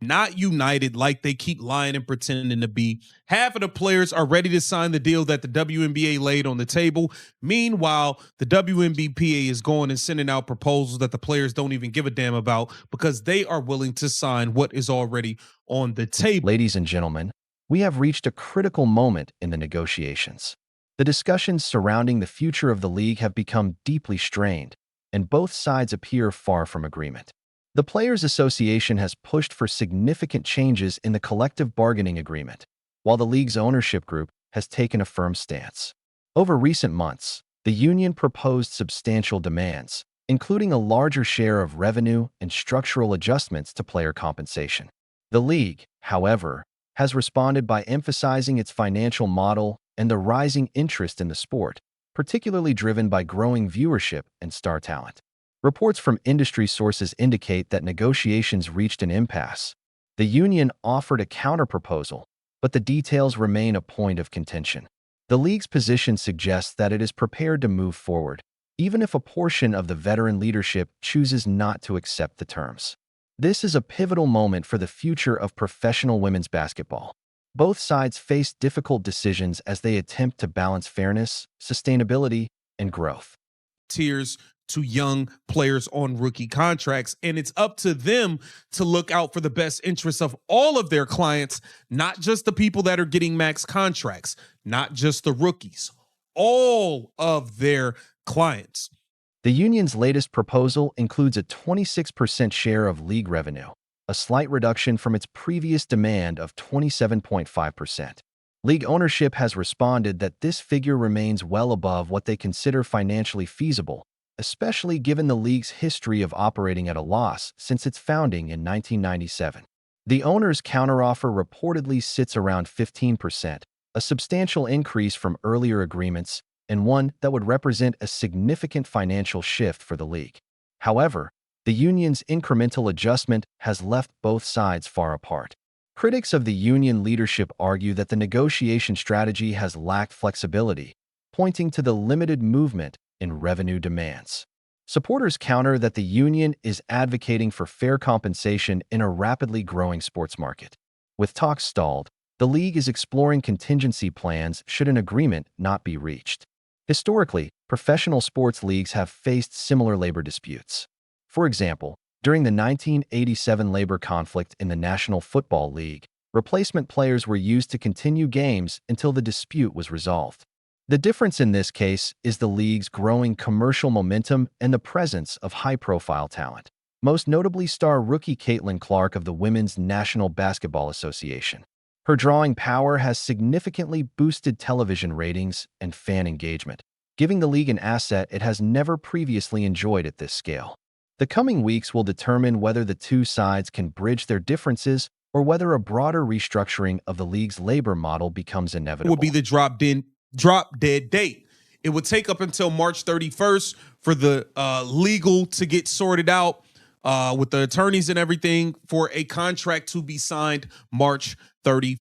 not united like they keep lying and pretending to be. Half of the players are ready to sign the deal that the WNBA laid on the table. Meanwhile, the WNBPA is going and sending out proposals that the players don't even give a damn about because they are willing to sign what is already on the table. Ladies and gentlemen, we have reached a critical moment in the negotiations. The discussions surrounding the future of the league have become deeply strained, and both sides appear far from agreement. The Players Association has pushed for significant changes in the collective bargaining agreement, while the league's ownership group has taken a firm stance. Over recent months, the union proposed substantial demands, including a larger share of revenue and structural adjustments to player compensation. The league, however, has responded by emphasizing its financial model and the rising interest in the sport, particularly driven by growing viewership and star talent. Reports from industry sources indicate that negotiations reached an impasse. The union offered a counterproposal, but the details remain a point of contention. The league's position suggests that it is prepared to move forward, even if a portion of the veteran leadership chooses not to accept the terms. This is a pivotal moment for the future of professional women's basketball. Both sides face difficult decisions as they attempt to balance fairness, sustainability, and growth. Tiers to young players on rookie contracts, and it's up to them to look out for the best interests of all of their clients, not just the people that are getting max contracts, not just the rookies, all of their clients. The union's latest proposal includes a 26% share of league revenue, a slight reduction from its previous demand of 27.5%. League ownership has responded that this figure remains well above what they consider financially feasible, especially given the league's history of operating at a loss since its founding in 1997. The owner's counteroffer reportedly sits around 15%, a substantial increase from earlier agreements and one that would represent a significant financial shift for the league. However, the union's incremental adjustment has left both sides far apart. Critics of the union leadership argue that the negotiation strategy has lacked flexibility, pointing to the limited movement in revenue demands. Supporters counter that the union is advocating for fair compensation in a rapidly growing sports market. With talks stalled, the league is exploring contingency plans should an agreement not be reached. Historically, professional sports leagues have faced similar labor disputes. For example, during the 1987 labor conflict in the National Football League, replacement players were used to continue games until the dispute was resolved. The difference in this case is the league's growing commercial momentum and the presence of high-profile talent, most notably star rookie Caitlin Clark of the Women's National Basketball Association. Her drawing power has significantly boosted television ratings and fan engagement, giving the league an asset it has never previously enjoyed at this scale. The coming weeks will determine whether the two sides can bridge their differences or whether a broader restructuring of the league's labor model becomes inevitable. Would be the drop dead date. It would take up until March 31st for the legal to get sorted out with the attorneys and everything for a contract to be signed March 30th.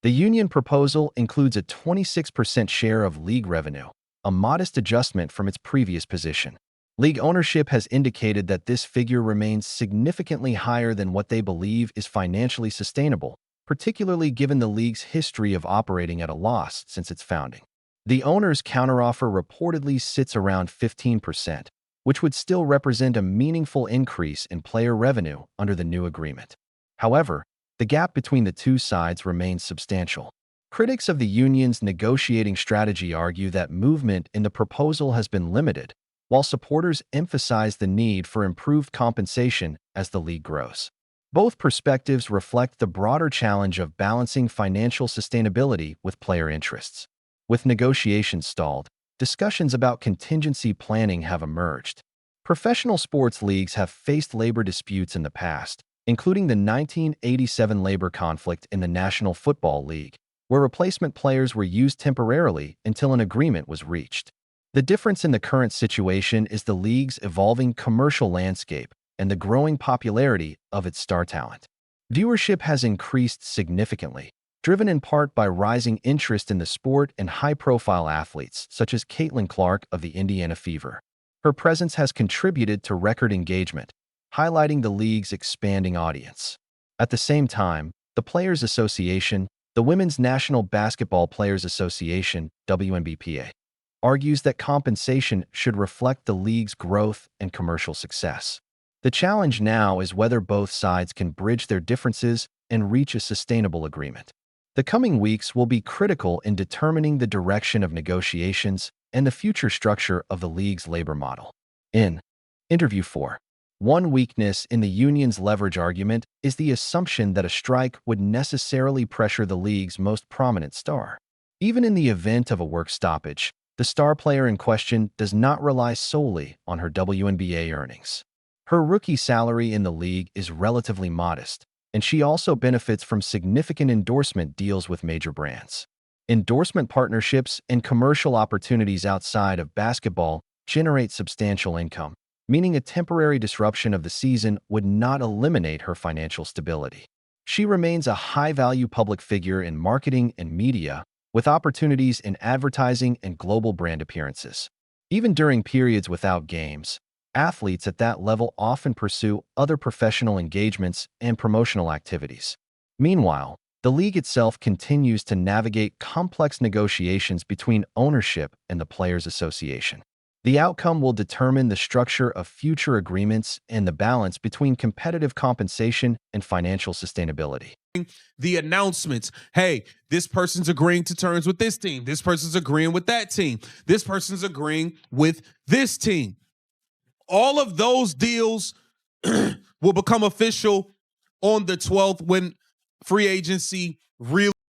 The union proposal includes a 26% share of league revenue, a modest adjustment from its previous position. League ownership has indicated that this figure remains significantly higher than what they believe is financially sustainable, particularly given the league's history of operating at a loss since its founding. The owner's counteroffer reportedly sits around 15%, which would still represent a meaningful increase in player revenue under the new agreement. However, the gap between the two sides remains substantial. Critics of the union's negotiating strategy argue that movement in the proposal has been limited, while supporters emphasize the need for improved compensation as the league grows. Both perspectives reflect the broader challenge of balancing financial sustainability with player interests. With negotiations stalled, discussions about contingency planning have emerged. Professional sports leagues have faced labor disputes in the past, including the 1987 labor conflict in the National Football League, where replacement players were used temporarily until an agreement was reached. The difference in the current situation is the league's evolving commercial landscape and the growing popularity of its star talent. Viewership has increased significantly, driven in part by rising interest in the sport and high-profile athletes such as Caitlin Clark of the Indiana Fever. Her presence has contributed to record engagement, highlighting the league's expanding audience. At the same time, the Players Association, the Women's National Basketball Players Association, WNBPA, argues that compensation should reflect the league's growth and commercial success. The challenge now is whether both sides can bridge their differences and reach a sustainable agreement. The coming weeks will be critical in determining the direction of negotiations and the future structure of the league's labor model. In Interview 4, one weakness in the union's leverage argument is the assumption that a strike would necessarily pressure the league's most prominent star. Even in the event of a work stoppage, the star player in question does not rely solely on her WNBA earnings. Her rookie salary in the league is relatively modest, and she also benefits from significant endorsement deals with major brands. Endorsement partnerships and commercial opportunities outside of basketball generate substantial income, meaning a temporary disruption of the season would not eliminate her financial stability. She remains a high-value public figure in marketing and media, with opportunities in advertising and global brand appearances. Even during periods without games, athletes at that level often pursue other professional engagements and promotional activities. Meanwhile, the league itself continues to navigate complex negotiations between ownership and the Players Association. The outcome will determine the structure of future agreements and the balance between competitive compensation and financial sustainability. The announcements, hey, this person's agreeing to terms with this team. This person's agreeing with that team. This person's agreeing with this team. All of those deals will become official on the 12th when free agency really